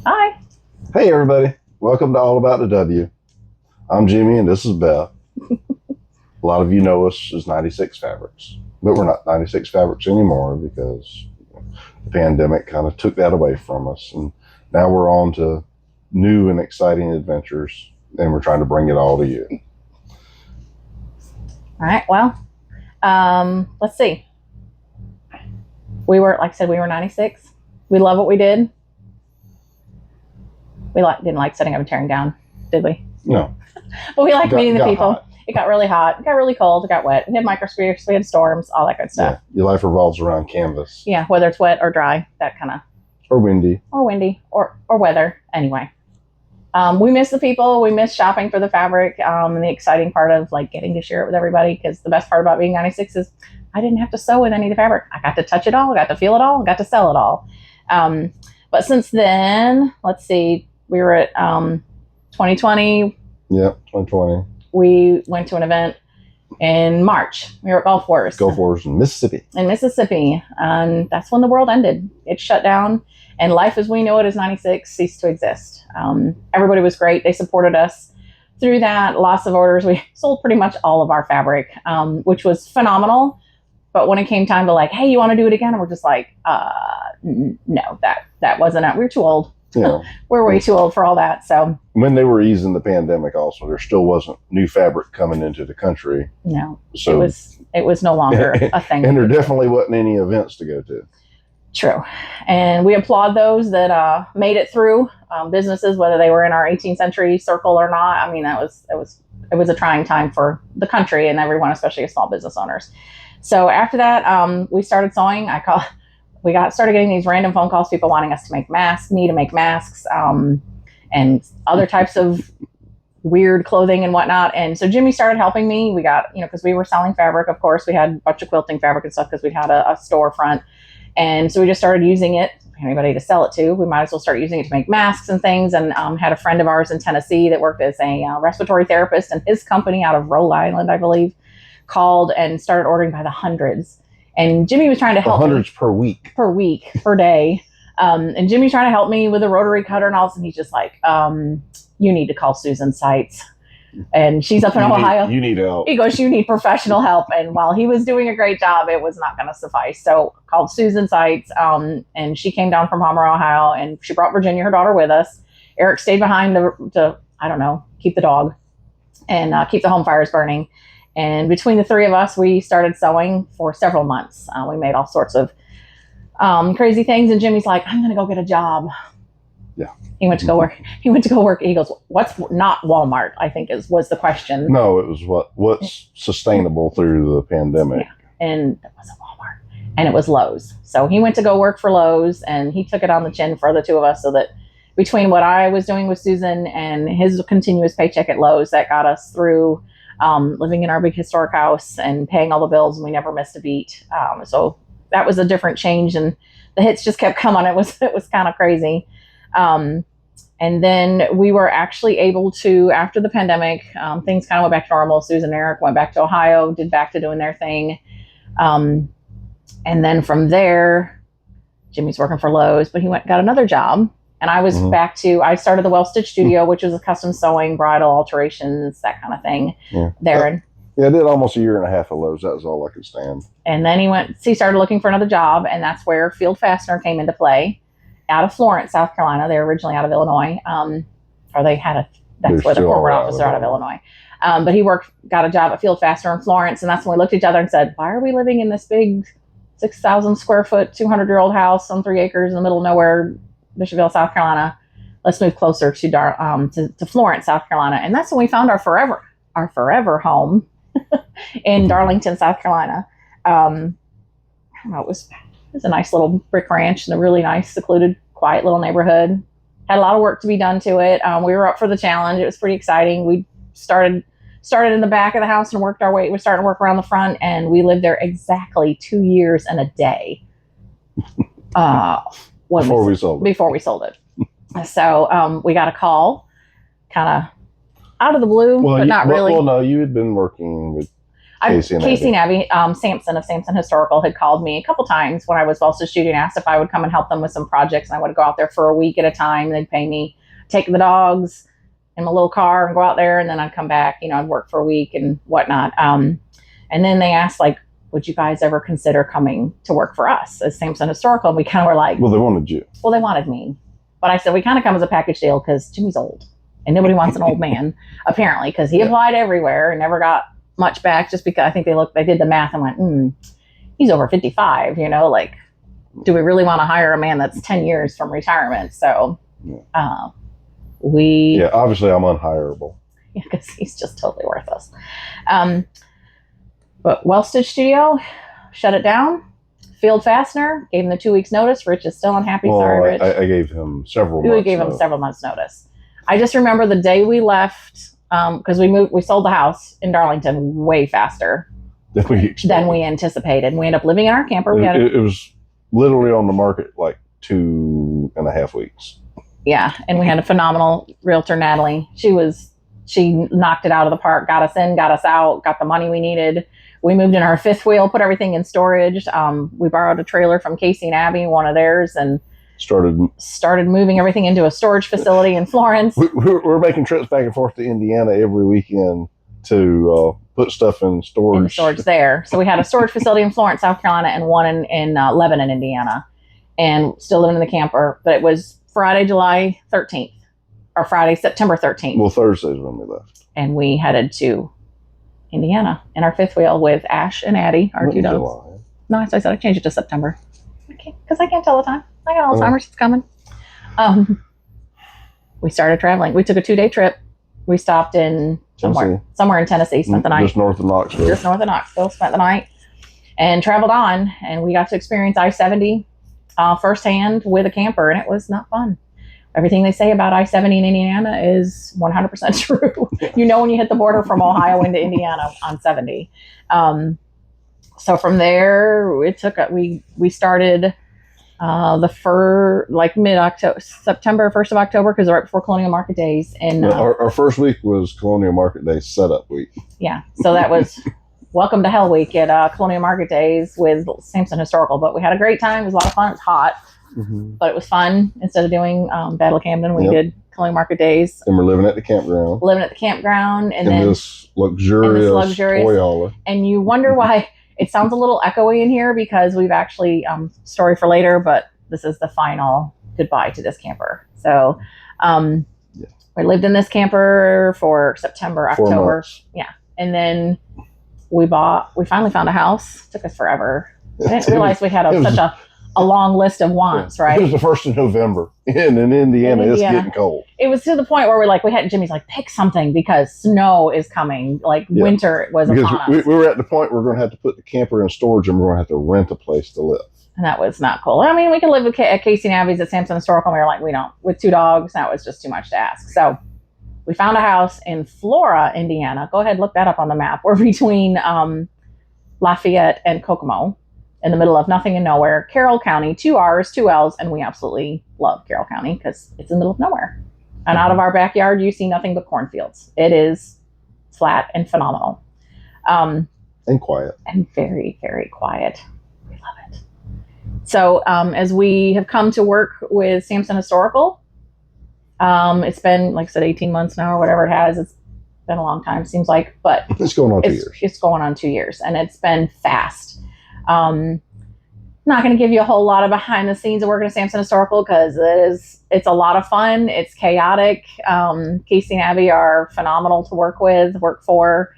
Hi. Hey everybody, welcome to All About the W. I'm Jimmy and this is Beth. A lot of you know us as 96 Fabrics, but we're not 96 Fabrics anymore because the pandemic kind of took that away from us. And now we're on to new and exciting adventures and we're trying to bring it all to you. All right. Well, let's see. We were, like I said, we were 96. We love what we did. We didn't like setting up and tearing down, did we? No. But we liked meeting the people. Hot. It got really hot. It got really cold. It got wet. We had microspheres. We had storms, all that good stuff. Yeah, your life revolves around canvas. Yeah, whether it's wet or dry, that kind of. Or windy. Or windy, or weather. Anyway. We miss the people. We miss shopping for the fabric. And the exciting part of like getting to share it with everybody. Because the best part about being 96 is I didn't have to sew with any of the fabric. I got to touch it all. I got to feel it all. I got to sell it all. But since then, let's see. We were at 2020. Yep, 2020. We went to an event in March. We were at Gulf Wars. Gulf Wars in Mississippi. In Mississippi. And that's when the world ended. It shut down. And life as we know it as 96 ceased to exist. Everybody was great. They supported us through that. Lots of orders. We sold pretty much all of our fabric, which was phenomenal. But when it came time to like, hey, you want to do it again? And we're just like, no, that wasn't it. We were too old. Yeah. We're way too old for all that. So when they were easing the pandemic also, there still wasn't new fabric coming into the country. No. So it was no longer a thing. And there definitely wasn't any events to go to. True. And we applaud those that made it through, businesses, whether they were in our 18th century circle or not. I mean, it was a trying time for the country and everyone, especially small business owners. So after that, we started sewing. We started getting these random phone calls, people wanting us to make masks, me to make masks, and other types of weird clothing and whatnot. And so Jimmy started helping me. We got, because we were selling fabric, of course, we had a bunch of quilting fabric and stuff because we had a storefront. And so we just started using it, anybody to sell it to. We might as well start using it to make masks and things. And had a friend of ours in Tennessee that worked as a respiratory therapist, and his company out of Rhode Island, I believe, called and started ordering by the hundreds. And Jimmy was trying to help hundreds me. per week. Per day. And Jimmy's trying to help me with a rotary cutter and all this. And he's just like, you need to call Susan Seitz. And she's up in Ohio. You need help. He goes, you need professional help. And while he was doing a great job, it was not going to suffice. So called Susan Seitz. And she came down from Homer, Ohio. And she brought Virginia, her daughter, with us. Eric stayed behind to I don't know, keep the dog and keep the home fires burning. And between the three of us, we started sewing for several months. We made all sorts of crazy things. And Jimmy's like, I'm going to go get a job. Yeah. He went to go work. He goes, what's not Walmart, I think was the question. No, it was what's sustainable through the pandemic. Yeah. And it wasn't Walmart. And it was Lowe's. So he went to go work for Lowe's, and he took it on the chin for the two of us, so that between what I was doing with Susan and his continuous paycheck at Lowe's, that got us through living in our big historic house and paying all the bills, and we never missed a beat. So that was a different change, and the hits just kept coming. It was kind of crazy. And then we were actually able to, after the pandemic, things kind of went back to normal. Susan and Eric went back to Ohio, did back to doing their thing. And then from there, Jimmy's working for Lowe's, but he got another job. And I was I started the Well Stitch Studio, which was a custom sewing, bridal alterations, that kind of thing. Yeah. There. Yeah, I did almost a year and a half of Lowe's. That was all I could stand. And then he started looking for another job, and that's where Field Fastener came into play, out of Florence, South Carolina. They were originally out of Illinois. That's where the corporate office are out of Illinois. But he got a job at Field Fastener in Florence, and that's when we looked at each other and said, why are we living in this big 6,000 square foot, 200-year-old house on 3 acres in the middle of nowhere, Bishopville, South Carolina? Let's move closer to Florence, South Carolina. And that's when we found our forever home in Darlington, South Carolina. It was a nice little brick ranch in a really nice, secluded, quiet little neighborhood. Had a lot of work to be done to it. We were up for the challenge. It was pretty exciting. We started in the back of the house and worked our way. We started to work around the front, and we lived there exactly 2 years and a day. Before we sold it. So we got a call, kind of out of the blue, but not really. Well, no, you had been working with Casey and Abby Sampson of Sampson Historical had called me a couple times when I was also shooting, asked if I would come and help them with some projects, and I would go out there for a week at a time. They'd pay me, take the dogs in my little car and go out there, and then I'd come back. I'd work for a week and whatnot. And then they asked, like, would you guys ever consider coming to work for us as Sampson Historical? And we kind of were like, well, they wanted you. Well, they wanted me, but I said we kind of come as a package deal because Jimmy's old, and nobody wants an old man apparently, because he applied everywhere and never got much back, just because I think they did the math and went, he's over 55, like, do we really want to hire a man that's 10 years from retirement? So obviously I'm unhireable. Yeah, because he's just totally worthless. But Wellstitch Studio shut it down. Field Fastener gave him the 2 weeks notice. Rich is still unhappy. Well, sorry, Rich. I gave him several months. We gave him several months notice. I just remember the day we left, because we sold the house in Darlington way faster than we anticipated. We ended up living in our camper. It was literally on the market like 2.5 weeks. Yeah, and we had a phenomenal realtor, Natalie. She knocked it out of the park, got us in, got us out, got the money we needed. We moved in our fifth wheel, put everything in storage. We borrowed a trailer from Casey and Abby, one of theirs, and started moving everything into a storage facility in Florence. We're making trips back and forth to Indiana every weekend to put stuff in storage. There. So we had a storage facility in Florence, South Carolina, and one in Lebanon, Indiana, and still living in the camper. But it was Friday, July 13th, or Friday, September 13th. Well, Thursday's when we left. And we headed to Indiana in our fifth wheel with Ash and Addie, our two dogs. July. No, I said I changed it to September. Because I can't tell the time. I got Alzheimer's. It's coming. We started traveling. We took a 2-day trip. We stopped in somewhere in Tennessee, spent the night. Just north of Knoxville. Spent the night and traveled on. And we got to experience I-70 firsthand with a camper, and it was not fun. Everything they say about I-70 in Indiana is 100% true. When you hit the border from Ohio into Indiana on 70. So from there, it took we started mid-October, September, 1st of October, because right before Colonial Market Days. And our first week was Colonial Market Day setup week. Yeah, so that was Welcome to Hell Week at Colonial Market Days with Sampson Historical. But we had a great time. It was a lot of fun. It was hot. Mm-hmm. But it was fun. Instead of doing Battle of Camden, we did Colonial Market Days. And we're living at the campground. And then this luxurious toy. And you wonder why it sounds a little echoey in here, because we've actually, story for later, but this is the final goodbye to this camper. So we lived in this camper for September, October. Yeah. And then we finally found a house. It took us forever. I didn't realize we had such a long list of wants, right? It was the 1st of November, and in Indiana, it's getting cold. It was to the point where Jimmy's like, pick something because snow is coming. Winter was upon us. We were at the point where we're going to have to put the camper in storage, and we're going to have to rent a place to live. And that was not cool. I mean, we could live at Casey and Abby's at Sampson Historical, and we were like, we don't. With 2 dogs, that was just too much to ask. So we found a house in Flora, Indiana. Go ahead, look that up on the map. We're between Lafayette and Kokomo, in the middle of nothing and nowhere. Carroll County, 2 R's, 2 L's, and we absolutely love Carroll County because it's in the middle of nowhere. And out of our backyard, you see nothing but cornfields. It is flat and phenomenal. And quiet. And very, very quiet. We love it. So as we have come to work with Sampson Historical, it's been, like I said, 18 months now or whatever it has. It's been a long time, seems like. But it's going on 2 years. It's going on 2 years, and it's been fast. Not going to give you a whole lot of behind the scenes of working at Sampson Historical because it's a lot of fun. It's chaotic. Casey and Abby are phenomenal to work for.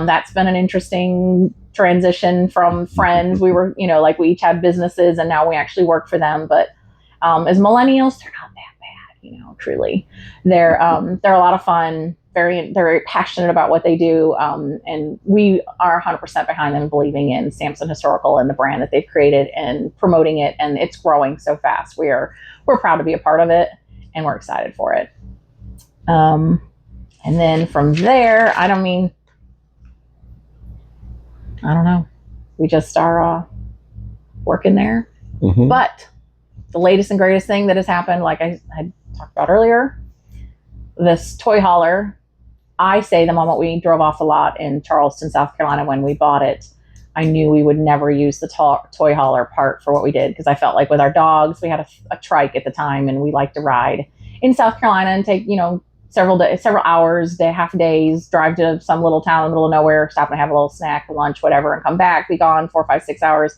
That's been an interesting transition from friends. We were, we each had businesses and now we actually work for them. But as millennials, they're not that bad, truly. They're a lot of fun. They're very passionate about what they do, and we are 100% behind them, believing in Sampson Historical and the brand that they've created and promoting it, and it's growing so fast. We're proud to be a part of it, and we're excited for it. And then from there, I don't know. We just are working there. Mm-hmm. But the latest and greatest thing that has happened, like I had talked about earlier, this toy hauler I say the moment we drove off the lot in Charleston, South Carolina, when we bought it, I knew we would never use the toy hauler part for what we did, because I felt like with our dogs, we had a trike at the time, and we liked to ride in South Carolina and take, several hours, half days, drive to some little town in the middle of nowhere, stop and have a little snack, lunch, whatever, and come back, be gone 4, 5, 6 hours.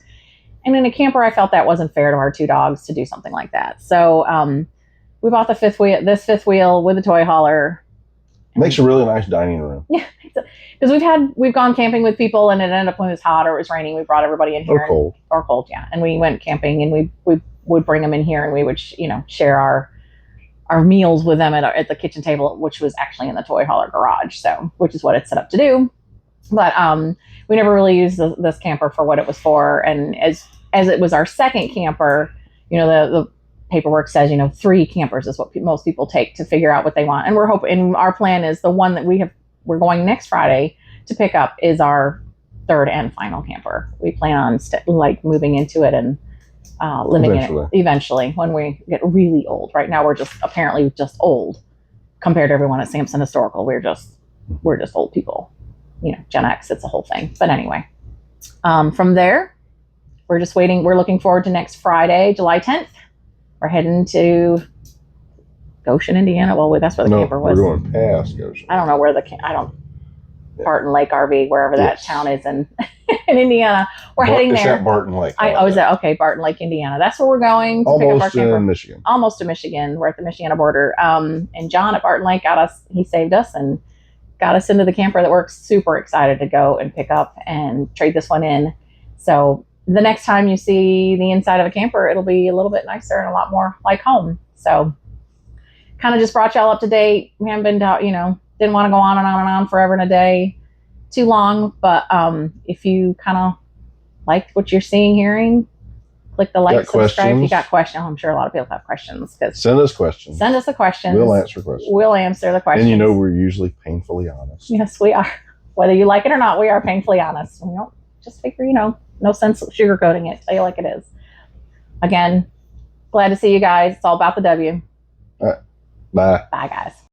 And in a camper, I felt that wasn't fair to our 2 dogs to do something like that. So we bought this fifth wheel with a toy hauler. Makes a really nice dining room. Yeah, because we've gone camping with people, and it ended up when it was hot or it was raining, we brought everybody in here. Or cold, yeah. And we went camping, and we would bring them in here, and we would share our meals with them at the kitchen table, which was actually in the toy hauler garage. So, which is what it's set up to do. But we never really used this camper for what it was for. And as it was our second camper, the paperwork says, 3 campers is what most people take to figure out what they want. And we're hoping, our plan is the one that we're going next Friday to pick up is our third and final camper. We plan on moving into it and living in it eventually when we get really old. Right now, we're apparently just old compared to everyone at Sampson Historical. We're just old people, Gen X, it's a whole thing. But anyway, from there, we're just waiting. We're looking forward to next Friday, July 10th. We're heading to Goshen, Indiana. Well, that's where the camper was. We're going past Goshen. I don't know where Barton Lake RV, wherever that town is in Indiana. We're heading there. It's at Barton Lake. Is that okay? Barton Lake, Indiana. That's where we're going to pick up our camper. Michigan. Almost to Michigan. We're at the Michiana border. And John at Barton Lake he saved us and got us into the camper that we're super excited to go and pick up and trade this one in. So the next time you see the inside of a camper, it'll be a little bit nicer and a lot more like home. So kind of just brought y'all up to date. We haven't been, didn't want to go on and on and on forever and a day too long. But if you kind of liked what you're seeing, hearing, click the like, subscribe. If you got questions, I'm sure a lot of people have questions. Send us questions. Send us the questions. We'll answer questions. We'll answer the questions. And we're usually painfully honest. Yes, we are. Whether you like it or not, we are painfully honest. We don't just figure, no sense sugarcoating it. Tell you like it is. Again, glad to see you guys. It's all about the W. All right. Bye. Bye, guys.